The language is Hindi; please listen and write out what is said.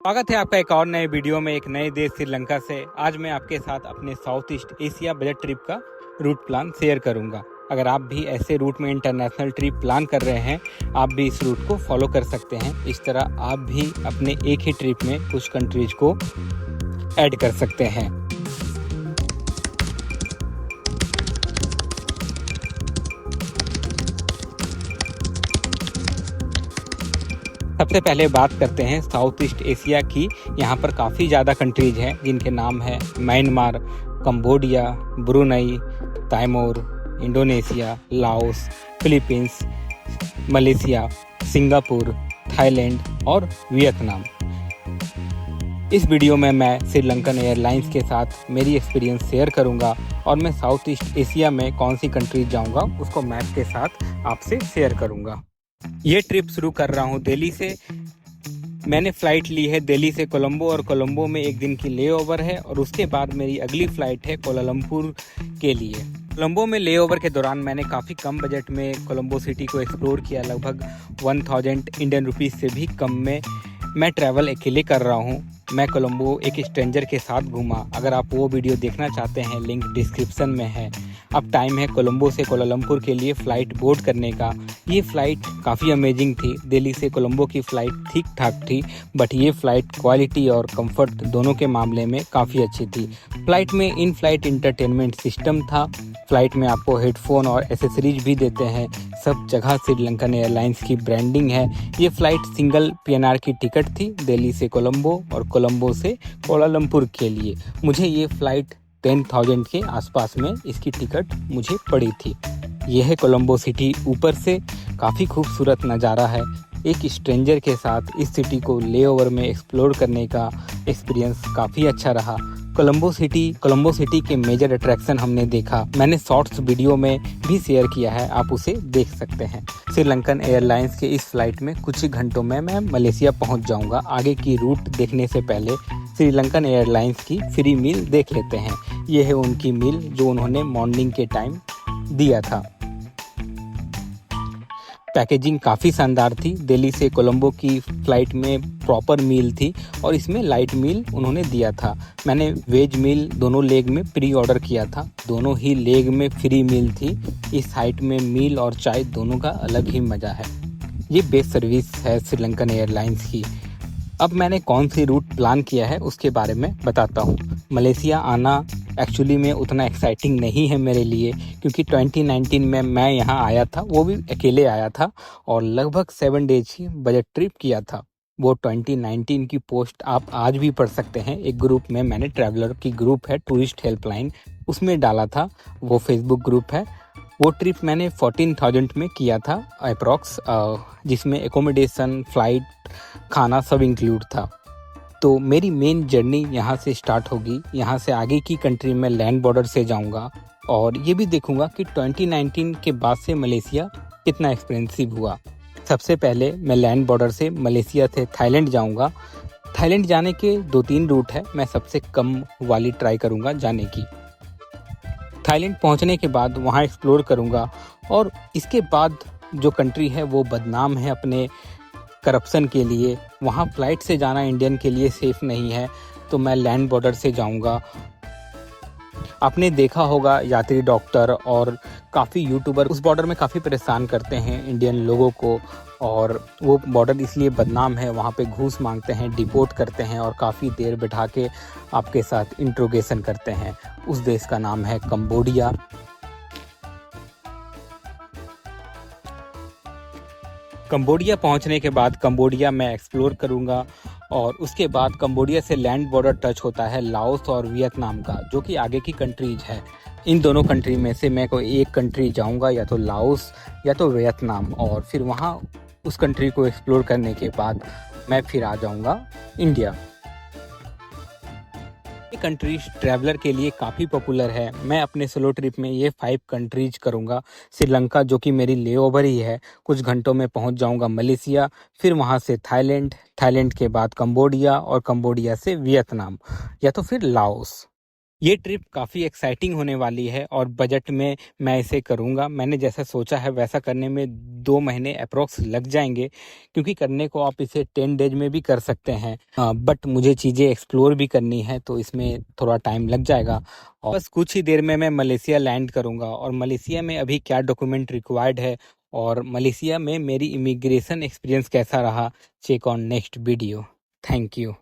स्वागत है आपका एक और नए वीडियो में एक नए देश श्रीलंका से। आज मैं आपके साथ अपने south east Asia budget trip का रूट प्लान शेयर करूंगा। अगर आप भी ऐसे रूट में इंटरनेशनल ट्रिप प्लान कर रहे हैं, आप भी इस रूट को फॉलो कर सकते हैं। इस तरह आप भी अपने एक ही ट्रिप में कुछ कंट्रीज को ऐड कर सकते हैं। सबसे पहले बात करते हैं साउथ ईस्ट एशिया की। यहाँ पर काफ़ी ज़्यादा कंट्रीज हैं जिनके नाम है Myanmar, Cambodia, Brunei, Timor, Indonesia, Laos, Philippines, Malaysia, Singapore, Thailand और वियतनाम। इस वीडियो में मैं श्रीलंकन एयरलाइंस के साथ मेरी एक्सपीरियंस शेयर करूंगा और मैं साउथ ईस्ट एशिया में कौन सी कंट्रीज जाऊंगा उसको मैप के साथ आपसे शेयर करूंगा। ये ट्रिप शुरू कर रहा हूँ दिल्ली से। मैंने फ़्लाइट ली है दिल्ली से कोलंबो और कोलंबो में एक दिन की लेओवर है और उसके बाद मेरी अगली फ़्लाइट है कोलालमपुर के लिए। कोलंबो में लेओवर के दौरान मैंने काफ़ी कम बजट में कोलंबो सिटी को एक्सप्लोर किया। लगभग 1000 इंडियन रुपीज़ से भी कम में मैं ट्रैवल अकेले कर रहा हूँ। मैं कोलंबो एक स्ट्रेंजर के साथ घूमा। अगर आप वो वीडियो देखना चाहते हैं, लिंक डिस्क्रिप्शन में है। अब टाइम है कोलंबो से कोलालमपुर के लिए फ़्लाइट बोर्ड करने का। ये फ़्लाइट काफ़ी अमेजिंग थी। दिल्ली से कोलंबो की फ़्लाइट ठीक ठाक थी, बट ये फ़्लाइट क्वालिटी और कंफर्ट दोनों के मामले में काफ़ी अच्छी थी। फ़्लाइट में इन फ़्लाइट इंटरटेनमेंट सिस्टम था। फ़्लाइट में आपको हेडफोन और एसेसरीज भी देते हैं। सब जगह श्रीलंकन एयरलाइंस की ब्रांडिंग है। ये फ़्लाइट सिंगल पीएनआर की टिकट थी दिल्ली से कोलंबो और कोलंबो से कोलालमपुर के लिए। मुझे ये फ़्लाइट 10,000 के आसपास में इसकी टिकट मुझे पड़ी थी। यह है कोलंबो सिटी। ऊपर से काफ़ी खूबसूरत नज़ारा है। एक स्ट्रेंजर के साथ इस सिटी को लेओवर में एक्सप्लोर करने का एक्सपीरियंस काफ़ी अच्छा रहा। कोलंबो सिटी के मेजर अट्रैक्शन हमने देखा। मैंने शॉर्ट्स वीडियो में भी शेयर किया है, आप उसे देख सकते हैं। श्रीलंकन एयरलाइंस के इस फ्लाइट में कुछ ही घंटों में मैं मलेशिया पहुंच जाऊंगा। आगे की रूट देखने से पहले श्रीलंकन एयरलाइंस की फ्री मील देख लेते हैं। यह है उनकी मील जो उन्होंने मॉर्निंग के टाइम दिया था। पैकेजिंग काफ़ी शानदार थी। दिल्ली से कोलंबो की फ़्लाइट में प्रॉपर मील थी और इसमें लाइट मील उन्होंने दिया था। मैंने वेज मील दोनों लेग में प्री ऑर्डर किया था। दोनों ही लेग में फ्री मील थी। इस हाइट में मील और चाय दोनों का अलग ही मज़ा है। ये बेस्ट सर्विस है श्रीलंकन एयरलाइंस की। अब मैंने कौन सी रूट प्लान किया है उसके बारे में बताता हूँ। मलेशिया आना एक्चुअली में उतना एक्साइटिंग नहीं है मेरे लिए, क्योंकि 2019 में मैं यहाँ आया था, वो भी अकेले आया था और लगभग 7 डेज की बजट ट्रिप किया था। वो 2019 की पोस्ट आप आज भी पढ़ सकते हैं। एक ग्रुप में मैंने ट्रैवलर की ग्रुप है टूरिस्ट हेल्पलाइन, उसमें डाला था। वो फेसबुक ग्रुप है। वो ट्रिप मैंने 14,000 में किया था अप्रॉक्स, जिसमें एकोमोडेशन, फ़्लाइट, खाना सब इंक्लूड था। तो मेरी मेन जर्नी यहाँ से स्टार्ट होगी। यहाँ से आगे की कंट्री में लैंड बॉर्डर से जाऊँगा और ये भी देखूँगा कि 2019 के बाद से मलेशिया कितना एक्सपेंसिव हुआ। सबसे पहले मैं लैंड बॉर्डर से मलेशिया से थाईलैंड जाऊँगा। थाईलैंड जाने के 2-3 रूट है, मैं सबसे कम वाली ट्राई करूँगा जाने की। थाईलैंड पहुंचने के बाद वहां एक्सप्लोर करूंगा और इसके बाद जो कंट्री है वो बदनाम है अपने करप्शन के लिए। वहां फ़्लाइट से जाना इंडियन के लिए सेफ़ नहीं है, तो मैं लैंड बॉर्डर से जाऊंगा। आपने देखा होगा यात्री डॉक्टर और काफ़ी यूट्यूबर उस बॉर्डर में काफ़ी परेशान करते हैं इंडियन लोगों को, और वो बॉर्डर इसलिए बदनाम है। वहाँ पे घूस मांगते हैं, डिपोर्ट करते हैं और काफ़ी देर बैठा के आपके साथ इंट्रोगेशन करते हैं। उस देश का नाम है कंबोडिया। कंबोडिया पहुंचने के बाद कंबोडिया मैं एक्सप्लोर करूंगा और उसके बाद कंबोडिया से लैंड बॉर्डर टच होता है लाओस और वियतनाम का, जो कि आगे की कंट्रीज है। इन दोनों कंट्री में से मैं कोई एक कंट्री जाऊंगा, या तो लाओस या तो वियतनाम, और फिर वहां उस कंट्री को एक्सप्लोर करने के बाद मैं फिर आ जाऊंगा इंडिया। ये कंट्रीज ट्रैवलर के लिए काफ़ी पॉपुलर है। मैं अपने सोलो ट्रिप में ये 5 कंट्रीज करूँगा। श्रीलंका, जो कि मेरी लेओवर ही है, कुछ घंटों में पहुँच जाऊँगा मलेशिया, फिर वहाँ से थाईलैंड, थाईलैंड के बाद कंबोडिया और कंबोडिया से वियतनाम या तो फिर लाओस। ये ट्रिप काफ़ी एक्साइटिंग होने वाली है और बजट में मैं इसे करूँगा। मैंने जैसा सोचा है वैसा करने में 2 महीने अप्रॉक्स लग जाएँगे, क्योंकि करने को आप इसे 10 डेज़ में भी कर सकते हैं। बट मुझे चीज़ें एक्सप्लोर भी करनी है, तो इसमें थोड़ा टाइम लग जाएगा और बस कुछ ही देर में मैं मलेशिया लैंड करूँगा। और मलेशिया में अभी क्या डॉक्यूमेंट रिक्वायर्ड है और मलेशिया में मेरी इमिग्रेशन एक्सपीरियंस कैसा रहा, check on next video. Thank you.